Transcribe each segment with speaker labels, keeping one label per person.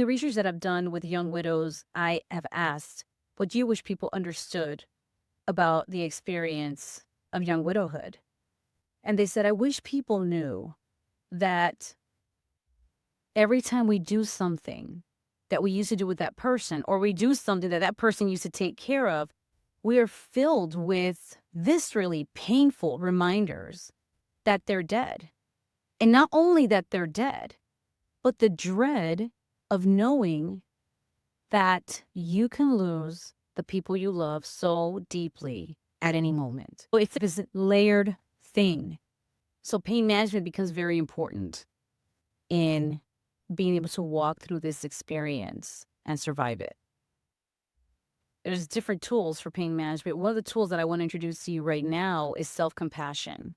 Speaker 1: The research that I've done with young widows, I have asked, what do you wish people understood about the experience of young widowhood? And they said, I wish people knew that every time we do something that we used to do with that person, or we do something that that person used to take care of, we are filled with viscerally painful reminders that they're dead. And not only that they're dead, but the dread of knowing that you can lose the people you love so deeply at any moment. So it's this layered thing. So pain management becomes very important in being able to walk through this experience and survive it. There's different tools for pain management. One of the tools that I want to introduce to you right now is self-compassion.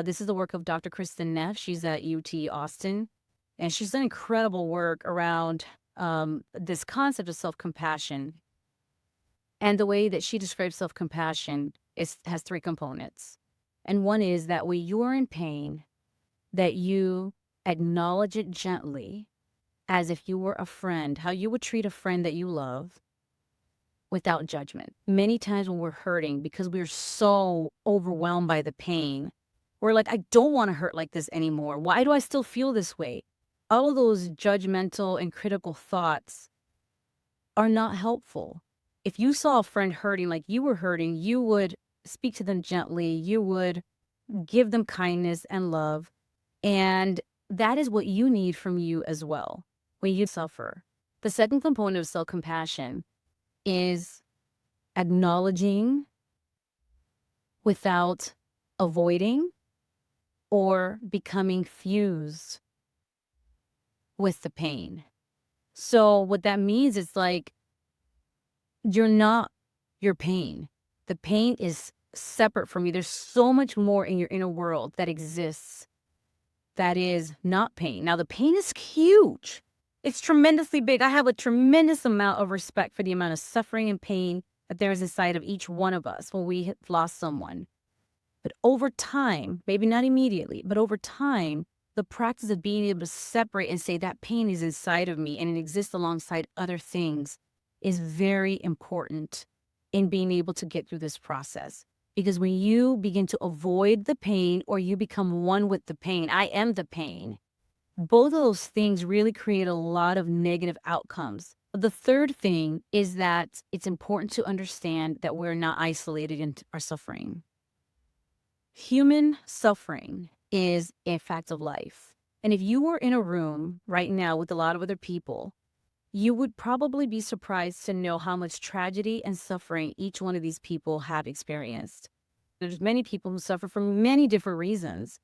Speaker 1: This is the work of Dr. Kristen Neff. She's at UT Austin, and she's done incredible work around this concept of self-compassion. And the way that she describes self-compassion has three components. And one is that when you're in pain, that you acknowledge it gently as if you were a friend, how you would treat a friend that you love without judgment. Many times when we're hurting, because we're so overwhelmed by the pain, we're like, I don't want to hurt like this anymore. Why do I still feel this way? All of those judgmental and critical thoughts are not helpful. If you saw a friend hurting like you were hurting, you would speak to them gently. You would give them kindness and love. And that is what you need from you as well when you suffer. The second component of self-compassion is acknowledging without avoiding or becoming fused with the pain. So what that means is like, you're not your pain. The pain is separate from you. There's so much more in your inner world that exists that is not pain. Now, the pain is huge. It's tremendously big. I have a tremendous amount of respect for the amount of suffering and pain that there is inside of each one of us when we have lost someone. But over time, maybe not immediately, but over time, the practice of being able to separate and say that pain is inside of me and it exists alongside other things is very important in being able to get through this process. Because when you begin to avoid the pain or you become one with the pain, I am the pain, both of those things really create a lot of negative outcomes. The third thing is that it's important to understand that we're not isolated in our suffering. Human suffering is a fact of life. And if you were in a room right now with a lot of other people, you would probably be surprised to know how much tragedy and suffering each one of these people have experienced. There's many people who suffer from many different reasons.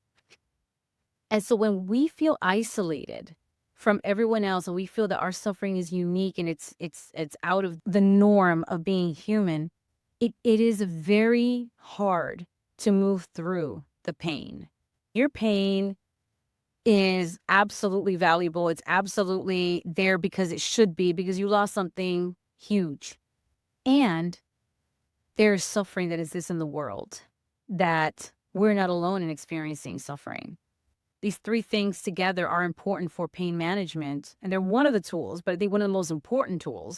Speaker 1: And so when we feel isolated from everyone else and we feel that our suffering is unique and it's out of the norm of being human, it is very hard to move through the pain. Your pain is absolutely valuable. It's absolutely there because it should be, because you lost something huge. And there's suffering that exists in the world that we're not alone in experiencing suffering. These three things together are important for pain management, and they're one of the tools, but I think one of the most important tools